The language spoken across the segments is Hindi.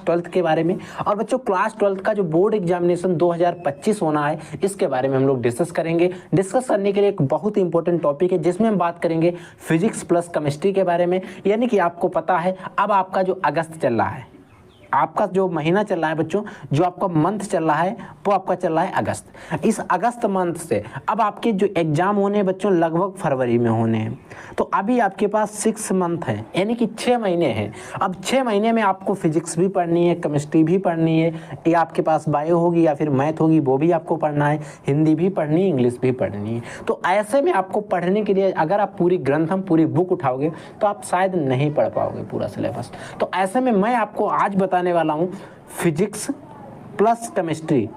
ट्वेल्थ के बारे में। और बच्चों क्लास ट्वेल्थ का जो बोर्ड एग्जामिनेशन 2025 होना है इसके बारे में हम लोग डिस्कस करेंगे। डिस्कस करने के लिए एक बहुत ही इंपॉर्टेंट टॉपिक है जिसमें हम बात करेंगे फिजिक्स प्लस केमिस्ट्री के बारे में। यानी कि आपको पता है अब आपका जो अगस्त चल रहा है, आपका जो महीना चल रहा है बच्चों, जो आपका मंथ चल रहा है वो आपका चल रहा है अगस्त। इस अगस्त मंथ से अब आपके जो एग्जाम होने हैं बच्चों लगभग फरवरी में होने हैं। तो अभी आपके पास 6 मंथ है, यानी कि 6 महीने हैं। अब 6 महीने में आपको फिजिक्स भी पढ़नी है, केमिस्ट्री भी पढ़नी है, या आपके पास बायो होगी या फिर मैथ होगी वो भी आपको पढ़ना है, हिंदी भी पढ़नी है, इंग्लिश भी पढ़नी है। तो ऐसे में आपको पढ़ने के लिए अगर आप पूरी ग्रंथम पूरी बुक उठाओगे तो आप शायद नहीं पढ़ पाओगे पूरा सिलेबस। तो ऐसे में मैं आपको आज बताने वाला हूं physics plus chemistry,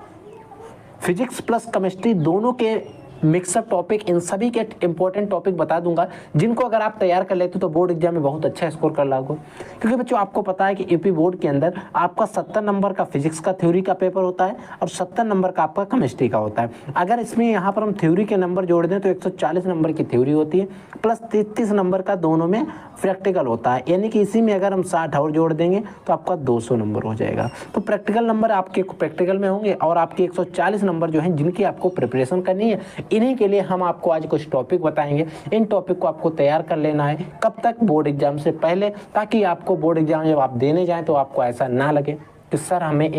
physics plus chemistry दोनों के मिक्सअप टॉपिक, इन सभी के इंपॉर्टेंट टॉपिक बता दूंगा जिनको अगर आप तैयार कर लेते हो तो बोर्ड एग्जाम में बहुत अच्छा स्कोर कर लोगे। क्योंकि बच्चों आपको पता है कि यूपी बोर्ड के अंदर आपका 70 नंबर का फिजिक्स का थ्योरी का पेपर होता है और 70 नंबर का आपका केमिस्ट्री का होता है। अगर इसमें यहाँ पर हम थ्योरी के नंबर जोड़ दें तो 140 नंबर की थ्योरी होती है प्लस 33 नंबर का दोनों में प्रैक्टिकल होता है। यानी कि इसी में अगर हम 60 और जोड़ देंगे तो आपका 200 नंबर हो जाएगा। तो प्रैक्टिकल नंबर आपके प्रैक्टिकल में होंगे और आपके 140 नंबर जो हैं जिनकी आपको प्रिपरेशन करनी है, इन्हीं के लिए हम आपको आज कुछ टॉपिक बताएंगे। इन टॉपिक को आपको तैयार कर लेना है कब तक, बोर्ड एग्जाम से पहले, ताकि आपको बोर्ड एग्जाम जब आप देने जाएं तो आपको ऐसा ना लगे कि सर हमें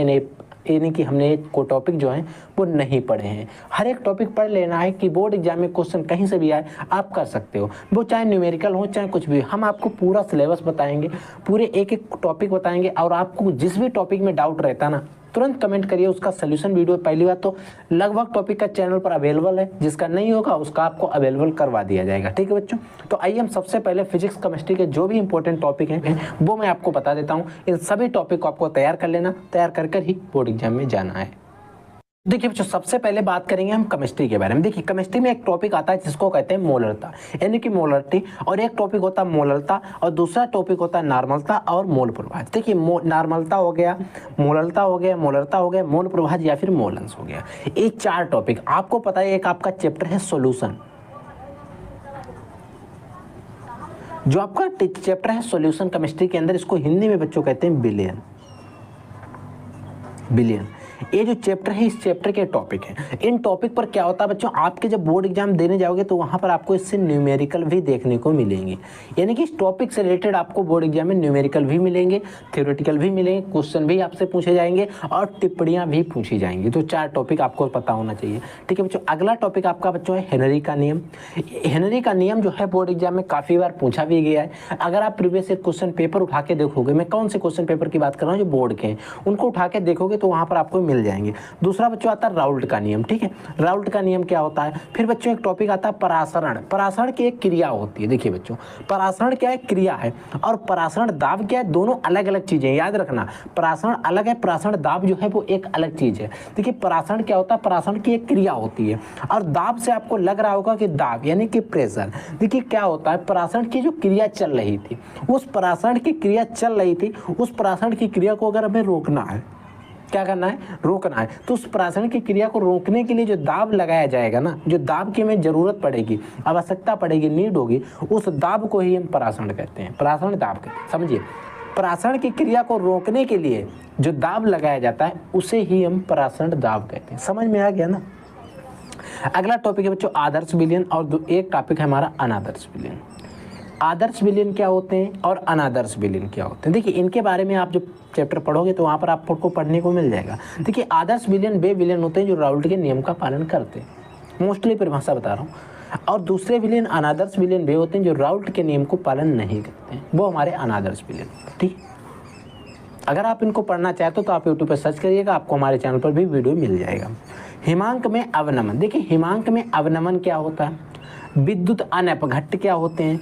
यानी कि हमने को टॉपिक जो हैं वो नहीं पढ़े हैं। हर एक टॉपिक पढ़ लेना है कि बोर्ड एग्जाम में क्वेश्चन कहीं से भी आए आप कर सकते हो, वो चाहे न्यूमेरिकल हो चाहे कुछ भी। हम आपको पूरा सिलेबस बताएंगे, पूरे एक एक टॉपिक बताएंगे और आपको जिस भी टॉपिक में डाउट रहता ना तुरंत कमेंट करिए, उसका सोल्यूशन वीडियो पहली बात तो लगभग टॉपिक का चैनल पर अवेलेबल है, जिसका नहीं होगा उसका आपको अवेलेबल करवा दिया जाएगा। ठीक है बच्चों, तो आइए हम सबसे पहले फिजिक्स केमिस्ट्री के जो भी इंपॉर्टेंट टॉपिक हैं वो मैं आपको बता देता हूँ। इन सभी टॉपिक को आपको तैयार कर लेना, तैयार कर ही बोर्ड एग्जाम में जाना है। देखिए बच्चों सबसे पहले बात करेंगे हम केमिस्ट्री के बारे में। देखिए केमिस्ट्री में एक टॉपिक आता है जिसको कहते हैं मोलरता, यानी कि मोलरिटी, और एक टॉपिक होता है मोलरता और दूसरा टॉपिक होता है नॉर्मलता और मोल प्रभाज। देखिए नॉर्मलता हो गया, मोलरता हो गया, मोलरता हो गया, मोल प्रभाज या फिर मोलेंस हो गया। ये 4 टॉपिक आपको पता है। एक आपका चैप्टर है सॉल्यूशन, जो आपका चैप्टर है सॉल्यूशन केमिस्ट्री के अंदर, इसको हिंदी में बच्चों कहते हैं बिलियन। ये जो चैप्टर है इस चैप्टर के टॉपिक है। इन टॉपिक पर क्या होता है बच्चों, आपके जब बोर्ड एग्जाम देने जाओगे तो वहां पर आपको इससे न्यूमेरिकल भी देखने को मिलेंगे। यानी कि इस टॉपिक से रिलेटेड आपको बोर्ड एग्जाम में न्यूमेरिकल भी मिलेंगे, थ्योरेटिकल भी मिलेंगे, क्वेश्चन भी आपसे पूछे जाएंगे और टिप्पणियां भी पूछी जाएंगी। तो 4 टॉपिक आपको पता होना चाहिए। ठीक है बच्चों, अगला टॉपिक आपका बच्चों है हेनरी का नियम। हेनरी का नियम जो है बोर्ड एग्जाम में काफी बार पूछा भी गया है। अगर आप प्रीवियस क्वेश्चन पेपर उठा के देखोगे, मैं कौन से क्वेश्चन पेपर की बात कर रहा हूँ जो बोर्ड के हैं, उनको उठा के देखोगे तो वहां पर आपको मिल जाएंगे। दूसरा बच्चों आता है राउल्ट का नियम। ठीक है, राउल्ट का नियम क्या होता है। फिर बच्चों एक टॉपिक आता है परासरण। परासरण की एक क्रिया होती है। देखिए बच्चों परासरण क्या है, क्रिया है, और परासरण दाब क्या है, दोनों अलग अलग चीजें, याद रखना। परासरण अलग है, परासरण दाब जो है वो एक अलग चीज है। देखिए परासरण क्या होता है, परासरण की एक क्रिया होती है, और दाब से आपको लग रहा होगा कि दाब यानी कि प्रेशर। देखिए क्या होता है, परासरण की जो क्रिया चल रही थी, उस परासरण की क्रिया चल रही थी, उस परासरण की क्रिया को अगर हमें रोकना है, क्या करना है, रोकना है, तो उस परासरण की क्रिया को रोकने के लिए जो दाब लगाया जाएगा ना, जो दाब की हमें जरूरत पड़ेगी, आवश्यकता पड़ेगी, नीड होगी, उस दाब को ही हम परासरण कहते हैं, परासरण दाब कहते हैं। समझिए, परासरण की क्रिया को रोकने के लिए जो दाब लगाया जाता है उसे ही हम परासरण दाब कहते हैं। समझ में आ गया ना। अगला टॉपिक है बच्चों आदर्श विलयन, और एक टॉपिक है हमारा अनादर्श विलयन। आदर्श विलयन क्या होते हैं और अनादर्श विलयन क्या होते हैं, देखिए इनके बारे में आप जो चैप्टर पढ़ोगे तो वहाँ पर आपको पढ़ने को मिल जाएगा। देखिए आदर्श विलयन वे विलयन होते हैं जो राउल्ट के नियम का पालन करते हैं, मोस्टली परिभाषा बता रहा हूँ। और दूसरे विलयन अनादर्श विलयन वे होते हैं जो राउल्ट के नियम को पालन नहीं करते हैं, वो हमारे अनादर्श विलयन। ठीक, अगर आप इनको पढ़ना चाहते हो तो आप यूट्यूब पर सर्च करिएगा, आपको हमारे चैनल पर भी वीडियो मिल जाएगा। हिमांक में अवनमन, देखिए हिमांक में अवनमन क्या होता है, विद्युत अनपघट्ट क्या होते हैं,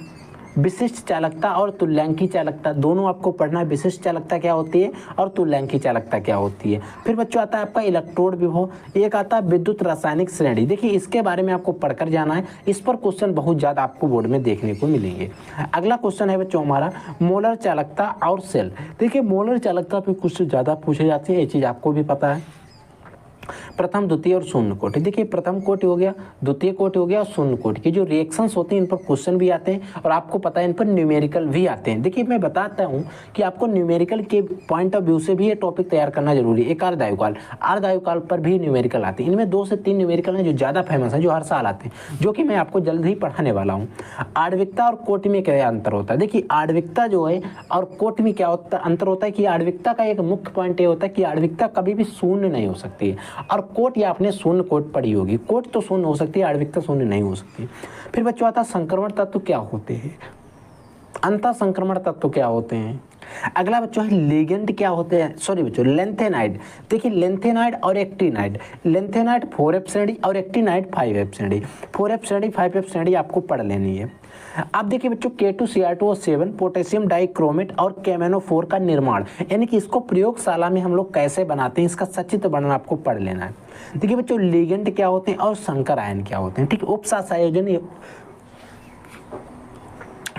विशिष्ट चालकता और तुल्यांकी चालकता, दोनों आपको पढ़ना है। विशिष्ट चालकता क्या होती है और तुल्यांकी चालकता क्या होती है। फिर बच्चों आता है आपका इलेक्ट्रोड विभव, एक आता है विद्युत रासायनिक श्रेणी। देखिए इसके बारे में आपको पढ़कर जाना है, इस पर क्वेश्चन बहुत ज्यादा आपको बोर्ड में देखने को मिलेंगे। अगला क्वेश्चन है बच्चों हमारा मोलर चालकता और सेल। देखिए मोलर चालकता पे कुछ ज्यादा पूछे जाते हैं, ये चीज आपको भी पता है। प्रथम, द्वितीय और शून्य कोटि। देखिए प्रथम कोटि हो गया, द्वितीय कोटि हो गया और शून्य कोटि के जो रिएक्शंस होते हैं इन पर क्वेश्चन भी आते हैं और आपको पता है इन पर न्यूमेरिकल भी आते हैं। देखिए मैं बताता हूँ कि आपको न्यूमेरिकल के पॉइंट ऑफ व्यू से भी ये टॉपिक तैयार करना जरूरी है। एक अर्धआयुकाल पर भी न्यूमेरिकल आते हैं। इनमें 2 से 3 न्यूमेरिकल हैं जो ज़्यादा फेमस हैं, जो हर साल आते हैं, जो कि मैं आपको जल्द ही पढ़ाने वाला हूँ। आणविकता और कोटि में क्या अंतर होता है? देखिए आणविकता जो है और कोटि में क्या होता अंतर होता है कि आणविकता का एक मुख्य पॉइंट ये होता है कि आणविकता कभी भी शून्य नहीं हो सकती है, और कोट या आपने शून्य कोट पढ़ी होगी, कोट तो शून्य हो सकती है, आणविकता शून्य नहीं हो सकती। फिर बच्चों आता संक्रमण तत्व क्या होते हैं, अंतः संक्रमण तत्व क्या होते हैं। अगला बच्चों है लिगेंड क्या होते हैं, सॉरी बच्चों लेंथेनाइड। देखिए लेंथेनाइड और एक्टिनाइड, लेंथेनाइड 4F श्रेणी और एक्टिनाइड 5F श्रेणी। 4F श्रेणी 5F श्रेणी आपको पढ़ लेनी है। अब देखिए बच्चों K2Cr2O7 पोटेशियम डाइक्रोमेट और केमेनोफोर का निर्माण, यानी कि इसको प्रयोगशाला में हम लोग कैसे बनाते हैं, इसका सचित्र वर्णन आपको पढ़ लेना है। देखिए बच्चों लिगेंड क्या होते हैं और संकर आयन क्या होते हैं। ठीक है, उपसात संयोजन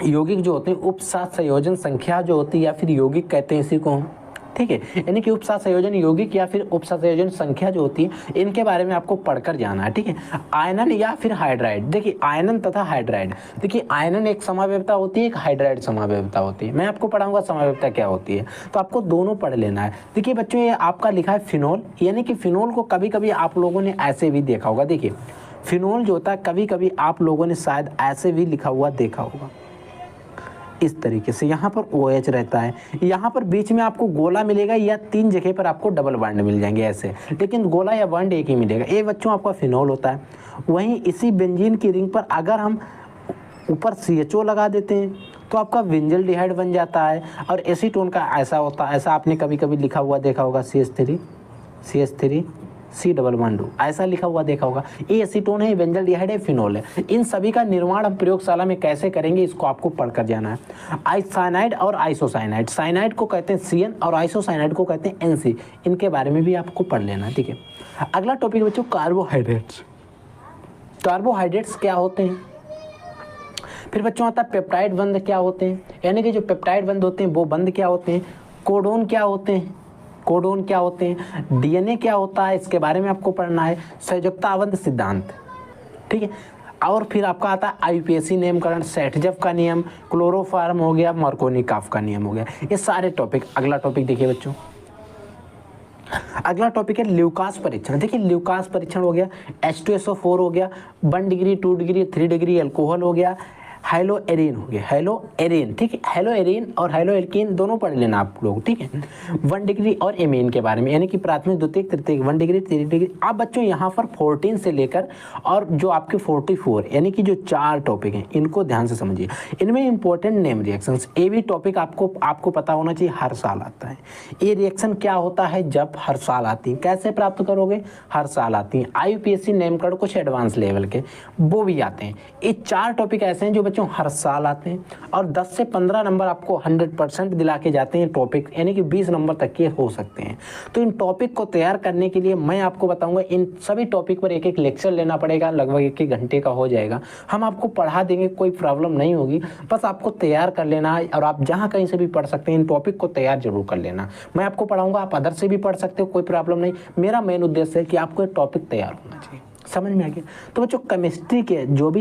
यौगिक जो होते हैं, उपसात संयोजन संख्या जो होती है या फिर यौगिक कहते हैं इसी को हम। ठीक है, यानी कि उपसात संयोजन यौगिक या फिर उपसात संयोजन संख्या जो होती है, इनके बारे में आपको पढ़कर जाना है। ठीक है, आयनन या फिर हाइड्राइड। देखिए आयनन तथा हाइड्राइड, देखिए आयनन एक समावयवता होती है, एक हाइड्राइड समावयवता होती है। मैं आपको पढ़ाऊंगा समावयवता क्या होती है, तो आपको दोनों पढ़ लेना है। देखिए बच्चों ये आपका लिखा है फिनोल, यानी कि फिनोल को कभी कभी आप लोगों ने ऐसे भी देखा होगा। देखिए फिनोल जो होता है कभी कभी आप लोगों ने शायद ऐसे भी लिखा हुआ देखा होगा, इस तरीके से। यहाँ पर OH रहता है, यहाँ पर बीच में आपको गोला मिलेगा या 3 जगह पर आपको डबल बॉन्ड मिल जाएंगे ऐसे, लेकिन गोला या बॉन्ड एक ही मिलेगा। ये बच्चों आपका फिनोल होता है। वहीं इसी बेंजीन की रिंग पर अगर हम ऊपर CHO लगा देते हैं तो आपका विंजल्डिहाइड बन जाता है। और एसीटोन का ऐसा होता है, ऐसा आपने कभी कभी लिखा हुआ देखा होगा, CH3 C डबल बॉन्ड, ऐसा लिखा हुआ देखा होगा। ये एसीटोन है, बेंजल्डिहाइड है, फिनोल है। इन सभी का निर्माण हम प्रयोगशाला में कैसे करेंगे इसको आपको पढ़कर जाना है। आइसाइनाइड और आइसोसाइनाइड, साइनाइड को कहते हैं CN और आइसोसाइनाइड को कहते हैं NC, इनके बारे में भी आपको पढ़ लेना। ठीक है, अगला टॉपिक बच्चों कार्बोहाइड्रेट्स। कार्बोहाइड्रेट्स क्या होते हैं। फिर बच्चों आता है पेप्टाइड बंध क्या होते हैं, यानी कि जो पेप्टाइड बंध होते हैं वो बंध क्या होते हैं। कोडोन क्या होते हैं, कोडोन क्या होते हैं। DNA क्या होता है, इसके बारे में आपको पढ़ना है। संयुक्ताबंध सिद्धांत, ठीक है। और फिर आपका आता है IUPAC नामकरण, सेटजफ का नियम, क्लोरोफॉर्म हो गया, मार्कोनिकॉफ का नियम हो गया, ये सारे टॉपिक। अगला टॉपिक देखिए बच्चों, अगला टॉपिक है ल्यूकास परीक्षण। देखिए ल्यूकास परीक्षण हो गया, H2SO4 हो गया, 1 डिग्री 2 डिग्री 3 डिग्री अल्कोहल हो गया, हेलो एरिन हो गया, हेलो एरिन। ठीक है, हेलो एरिन और हेलो एल्कीन दोनों पढ़ लेना आप लोग। ठीक है, 1 डिग्री और एमीन के बारे में, यानी कि प्राथमिक द्वितीयक तृतीयक, 1 डिग्री 3 डिग्री। आप बच्चों यहाँ पर 14 से लेकर और जो आपके 44 यानी कि जो 4 टॉपिक हैं इनको ध्यान से समझिए। इनमें इंपॉर्टेंट नेम रिएक्शंस, ये भी टॉपिक आपको पता होना चाहिए, हर साल आता है। ये रिएक्शन क्या होता है जब हर साल आती है, कैसे प्राप्त करोगे, हर साल आती है। IUPAC नामकरण कुछ एडवांस लेवल के वो भी आते हैं। ये 4 टॉपिक ऐसे हैं जो बच्चों हर साल आते हैं और 10 से 15 नंबर आपको 100% दिला के जाते हैं टॉपिक, यानी कि 20 नंबर तक के हो सकते हैं। तो इन टॉपिक को तैयार करने के लिए मैं आपको बताऊंगा, इन सभी टॉपिक पर एक एक लेक्चर लेना पड़ेगा, लगभग 1-1 घंटे का हो जाएगा। हम आपको पढ़ा देंगे, कोई प्रॉब्लम नहीं होगी, बस आपको तैयार कर लेना है। और आप जहाँ कहीं से भी पढ़ सकते हैं, इन टॉपिक को तैयार जरूर कर लेना। मैं आपको पढ़ाऊंगा, आप अदर से भी पढ़ सकते हो, कोई प्रॉब्लम नहीं। मेरा मेन उद्देश्य है कि आपको एक टॉपिक तैयार होना चाहिए। समझ में आ गया। तो बच्चों केमिस्ट्री के जो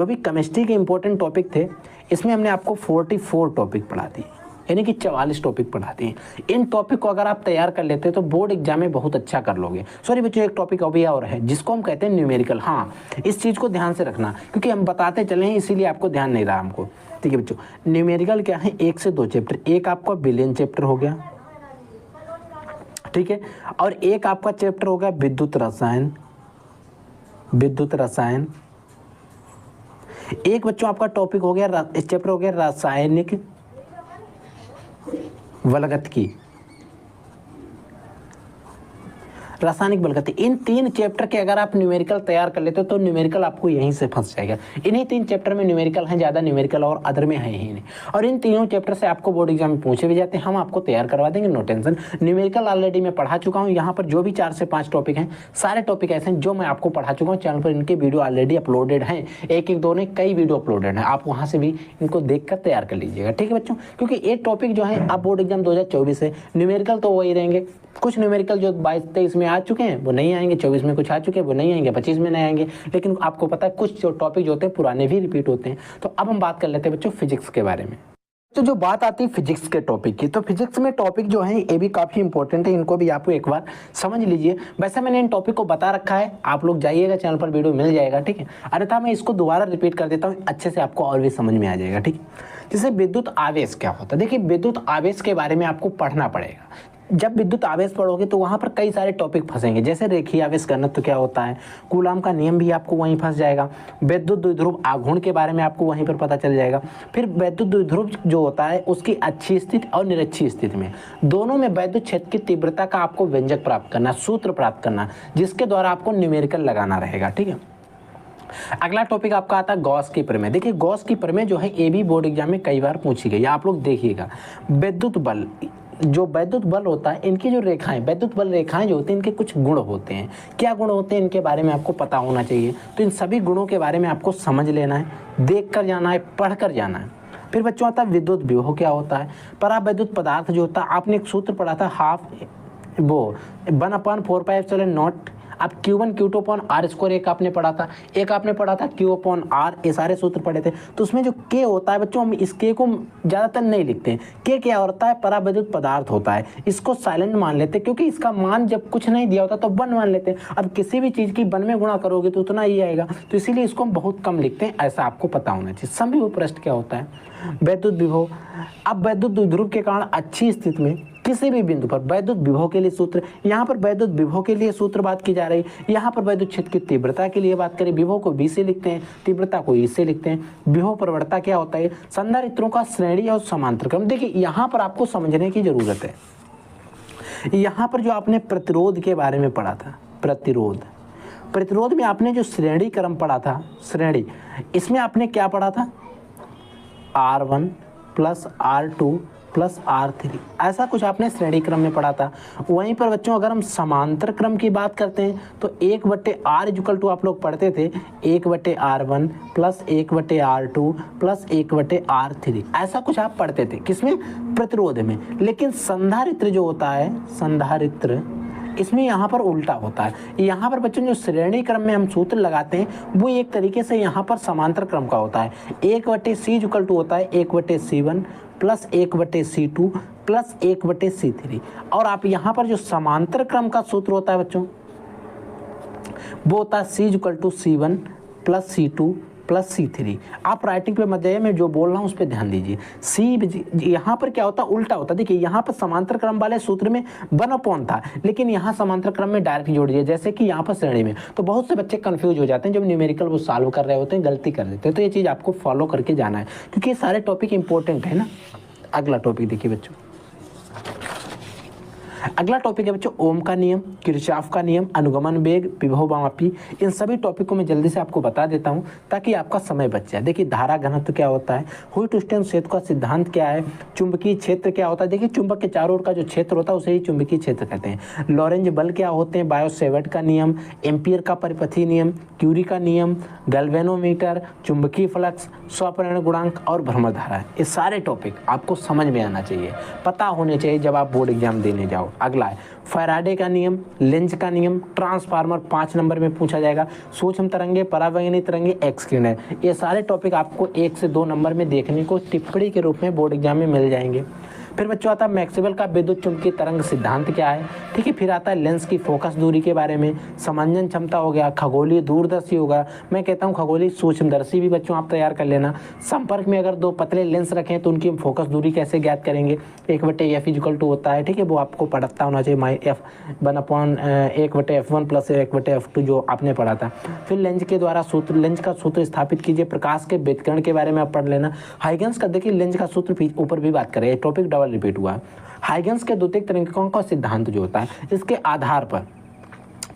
भी केमिस्ट्री के इंपॉर्टेंट टॉपिक थे, इसमें हमने आपको 44 टॉपिक पढ़ा दिए, यानी कि 44 टॉपिक पढ़ा दिए। इन टॉपिक को अगर आप तैयार कर लेते तो बोर्ड एग्जाम में बहुत अच्छा कर लोगे। सॉरी बच्चों, एक टॉपिक अभी और है जिसको हम कहते हैं न्यूमेरिकल। हाँ, इस चीज़ को ध्यान से रखना क्योंकि हम बताते चले हैं, इसीलिए आपको ध्यान नहीं रहा हमको। ठीक है बच्चों, न्यूमेरिकल क्या है, 1 से 2 चैप्टर। एक आपका बिलियन चैप्टर हो गया, ठीक है, और एक आपका चैप्टर हो गया विद्युत रसायन। एक बच्चों आपका टॉपिक हो गया, चैप्टर हो गया रासायनिक बलगतिकी, रासायनिक बलगतिकी। इन 3 चैप्टर के अगर आप न्यूमेरिकल तैयार कर लेते हो तो न्यूमेरिकल आपको यहीं से फंस जाएगा। इन्हीं 3 चैप्टर में न्यूमेरिकल हैं, ज़्यादा न्यूमेरिकल और अदर में है ही नहीं। और इन तीनों चैप्टर से आपको बोर्ड एग्जाम में पूछे भी जाते हैं, हम आपको तैयार करवा देंगे, नो टेंशन। न्यूमेरिकल ऑलरेडी मैं पढ़ा चुका हूँ। यहाँ पर जो भी 4 से 5 टॉपिक हैं, सारे टॉपिक ऐसे हैं जो मैं आपको पढ़ा चुका हूँ। चैनल पर इनके वीडियो ऑलरेडी अपलोडेड हैं, एक दो नहीं, कई वीडियो अपलोडेड हैं। आप वहाँ से भी इनको देख कर तैयार कर लीजिएगा। ठीक है बच्चों, क्योंकि ये टॉपिक जो है आप बोर्ड एग्जाम 2024 है, न्यूमेरिकल तो वही रहेंगे। कुछ न्यूमेरिकल जो 22-23 में आ चुके हैं वो नहीं आएंगे, 24 में कुछ आ चुके हैं वो नहीं आएंगे, 25 में नहीं आएंगे। लेकिन आपको पता है कुछ जो टॉपिक जो होते हैं पुराने भी रिपीट होते हैं। तो अब हम बात कर लेते हैं बच्चों फिजिक्स के बारे में। तो जो बात आती है फिजिक्स के टॉपिक की, तो फिजिक्स में टॉपिक जो है ये भी काफ़ी इंपॉर्टेंट है, इनको भी आपको एक बार समझ लीजिए। वैसे मैंने इन टॉपिक को बता रखा है, आप लोग जाइएगा चैनल पर वीडियो मिल जाएगा, ठीक है। अन्यथा मैं इसको दोबारा रिपीट कर देता हूँ, अच्छे से आपको और भी समझ में आ जाएगा, ठीक है। जैसे विद्युत आवेश क्या होता है, देखिए विद्युत आवेश के बारे में आपको पढ़ना पड़ेगा। जब विद्युत आवेश पढ़ोगे तो वहाँ पर कई सारे टॉपिक फंसेंगे, जैसे रेखीय आवेश घनत्व क्या होता है, कूलाम का नियम भी आपको वहीं फंस जाएगा, विद्युत द्विध्रुव आघूर्ण के बारे में आपको वहीं पर पता चल जाएगा। फिर विद्युत द्विध्रुव जो होता है उसकी अच्छी स्थिति और निरक्षीय स्थिति में दोनों में विद्युत क्षेत्र की तीव्रता का आपको व्यंजक प्राप्त करना, सूत्र प्राप्त करना, जिसके द्वारा आपको न्यूमेरिकल लगाना रहेगा, ठीक है। अगला टॉपिक आपका आता है गॉस की प्रमेय। देखिए गॉस की प्रमेय जो है ये भी बोर्ड एग्जाम में कई बार पूछी गई, आप लोग देखिएगा। विद्युत बल, जो वैद्युत बल होता है, इनकी जो रेखाएं, वैद्युत बल रेखाएं जो होती हैं, इनके कुछ गुण होते हैं। क्या गुण होते हैं इनके बारे में आपको पता होना चाहिए। तो इन सभी गुणों के बारे में आपको समझ लेना है, देख कर जाना है, पढ़ कर जाना है। फिर बच्चों आता है विद्युत विभव क्या होता है। परावैद्युत पदार्थ जो होता है, आपने एक सूत्र पढ़ा था हाफ वो 1/4πε0, आप Q1 Q2 upon are square एक आपने पढ़ा था, एक आपने पढ़ा था Q अपॉन आर, ये सारे सूत्र पढ़े थे। तो उसमें जो K होता है बच्चों, हम इस K को ज़्यादातर नहीं लिखते हैं। K क्या होता है, परावैद्युत पदार्थ होता है, इसको साइलेंट मान लेते हैं, क्योंकि इसका मान जब कुछ नहीं दिया होता तो 1 मान लेते हैं। अब किसी भी चीज़ की 1 में गुणा करोगे तो उतना ही आएगा, तो इसीलिए इसको हम बहुत कम लिखते हैं, ऐसा आपको पता होना चाहिए। समविभव पृष्ठ क्या होता है, वैद्युत विभव। अब वैद्युत द्विध्रुव के कारण अच्छी स्थिति में किसी भी बिंदु पर वैद्युत विभव के लिए सूत्र, यहाँ पर वैद्युत विभव के लिए सूत्र बात की जा रही है। यहाँ पर वैद्युत क्षेत्र की तीव्रता के लिए बात करें, विभव को V से लिखते हैं, तीव्रता को E से लिखते हैं। विभव प्रवणता क्या होता है, संधारित्रों का श्रेणी और समांतर क्रम। देखिए यहाँ पर आपको समझने की जरूरत है। यहाँ पर जो आपने प्रतिरोध के बारे में पढ़ा था, प्रतिरोध में आपने जो श्रेणी क्रम पढ़ा था, श्रेणी, इसमें आपने क्या पढ़ा था, R1 plus R2 plus R3, ऐसा कुछ आपने श्रेणी क्रम में पढ़ा था। वहीं पर बच्चों अगर हम समांतर क्रम की बात करते हैं तो 1/R इक्वल टू आप लोग पढ़ते थे 1/R1 plus 1/R2 plus 1/R3, ऐसा कुछ आप पढ़ते थे किसमें, प्रतिरोध में। लेकिन संधारित्र जो होता है, संधारित्र, इसमें यहाँ पर उल्टा होता है। यहाँ पर बच्चों जो श्रेणी क्रम में हम सूत्र लगाते हैं वो एक तरीके से यहाँ पर समांतर क्रम का होता है। 1/C इक्वल टू होता है 1/C1 plus 1/C2 plus 1/C3। और आप यहाँ पर जो समांतर क्रम का सूत्र होता है बच्चों वो होता है C equal to C1 plus C2 plus C3। आप राइटिंग पे मत जाइए, मैं जो बोल रहा हूँ उस पर ध्यान दीजिए। C यहाँ पर क्या होता है, उल्टा होता है। देखिए यहाँ पर समांतर क्रम वाले सूत्र में 1/, था, लेकिन यहाँ समांतर क्रम में डायरेक्ट जोड़ दिया, जैसे कि यहाँ पर श्रेणी में। तो बहुत से बच्चे कंफ्यूज हो जाते हैं जब न्यूमेरिकल वो सॉल्व कर रहे होते हैं, गलती कर देते हैं। तो ये चीज़ आपको फॉलो करके जाना है, क्योंकि ये सारे टॉपिक इंपॉर्टेंट है ना। अगला टॉपिक देखिए बच्चों, अगला टॉपिक है बच्चों ओम का नियम, किरचॉफ का नियम, अनुगमन वेग, विभव मापी। इन सभी टॉपिक को मैं जल्दी से आपको बता देता हूं ताकि आपका समय बच जाए। देखिए धारा घनत्व क्या होता है, ह्यूइट-स्टोन क्षेत्र का सिद्धांत क्या है, चुंबकीय क्षेत्र क्या होता है। देखिए चुंबक के चारों ओर का जो क्षेत्र होता है उसे ही चुंबकीय क्षेत्र कहते हैं। लॉरेंज बल क्या होते हैं, बायो-सेवर्ट का नियम, एम्पियर का परिपथीय नियम, क्यूरी का नियम, गैल्वेनोमीटर, चुंबकीय फ्लक्स, स्वपरिणन गुणांक और भ्रमण धारा। ये सारे टॉपिक आपको समझ में आना चाहिए, पता होने चाहिए जब आप बोर्ड एग्जाम देने जाओ। अगला है फैराडे का नियम, लेंज का नियम, ट्रांसफार्मर 5 नंबर में पूछा जाएगा, सूक्ष्म तरंगे, परावैंगनी तरंगे, एक्स किरण। ये सारे टॉपिक आपको 1 से 2 नंबर में देखने को टिप्पणी के रूप में बोर्ड एग्जाम में मिल जाएंगे। फिर बच्चों आता है मैक्सवेल का विद्युत चुंबकीय तरंग सिद्धांत क्या है, ठीक है। फिर आता है लेंस की फोकस दूरी के बारे में, समंजन क्षमता हो गया, खगोलीय दूरदर्शी होगा, मैं कहता हूँ खगोलीय सूक्ष्मदर्शी भी बच्चों आप तैयार कर लेना। संपर्क में अगर 2 पतले लेंस रखें तो उनकी फोकस दूरी कैसे ज्ञात करेंगे, 1/F इक्वल टू होता है, ठीक है, वो आपको पढ़ता होना चाहिए, (1/F1 प्लस 1/F2 जो आपने पढ़ा था। फिर लेंस के द्वारा सूत्र, लेंस का सूत्र स्थापित कीजिए, प्रकाश के व्यतिकरण के बारे में आप पढ़ लेना। हाइगन्स का देखिए लेंस का सूत्र ऊपर भी बात करें, टॉपिक डबल रिपीट हुआ। हाइगन्स के द्वितीयक तरंगिकाओं का सिद्धांत जो होता है, इसके आधार पर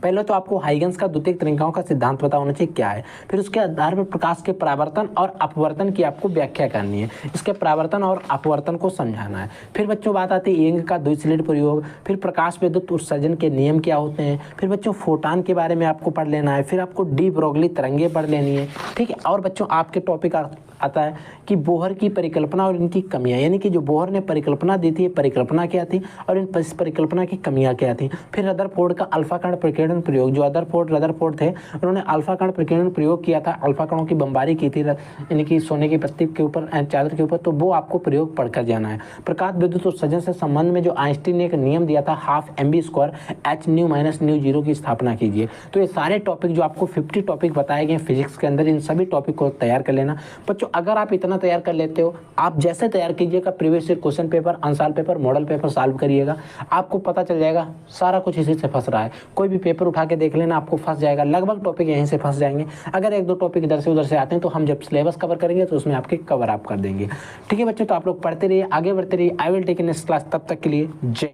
पहले तो आपको हाइगन्स का द्वितीयक तरीकाओं का सिद्धांत पता होना चाहिए क्या है, फिर उसके आधार पर प्रकाश के परावर्तन और अपवर्तन की आपको व्याख्या करनी है, इसके परावर्तन और अपवर्तन को समझाना है। फिर बच्चों बात आती है यंग का द्विस्लिट प्रयोग, फिर प्रकाश विद्युत उत्सर्जन के नियम क्या होते हैं, फिर बच्चों फोटान के बारे में आपको पढ़ लेना है, फिर आपको डी ब्रोगली तरंगे पढ़ लेनी है, ठीक है। और बच्चों आपके टॉपिक आता है कि बोहर की परिकल्पना और इनकी कमियां, यानी कि जो बोहर ने परिकल्पना दी थी, परिकल्पना क्या थी और इन परिकल्पना की कमियां क्या थी। फिर रदरफोर्ड का अल्फा कण प्रकीर्णन प्रयोग, जो रदरफोर्ड थे उन्होंने अल्फा कण प्रकीर्णन प्रयोग किया था, अल्फा कणों की बमबारी की थी यानी कि सोने की पत्ती के ऊपर, चादर के ऊपर, तो वो आपको प्रयोग पढ़कर जाना है। प्रकाश विद्युत उत्सर्जन से संबंध में जो आइंस्टीन ने एक नियम दिया था हाफ mv² h-nu की स्थापना कीजिए। तो ये सारे टॉपिक जो आपको 50 टॉपिक बताए गए फिजिक्स के अंदर, इन सभी टॉपिक को तैयार कर लेना बच्चों। अगर आप इतना तैयार कर लेते हो, आप जैसे तैयार कीजिएगा previous year question paper, answer paper, model paper solve करिएगा, आपको पता चल जाएगा सारा कुछ इसी से फंस रहा है। कोई भी पेपर उठा के देख लेना, आपको फंस जाएगा, लगभग टॉपिक यहीं से फंस जाएंगे। अगर एक दो टॉपिक इधर से उधर से आते हैं तो हम जब सिलेबस कवर करेंगे तो उसमें आपके कवर आप कर देंगे। ठीक है बच्चों, तो आप लोग पढ़ते रहिए, आगे बढ़ते रहिए। I will take in next class, तब तक के लिए जय।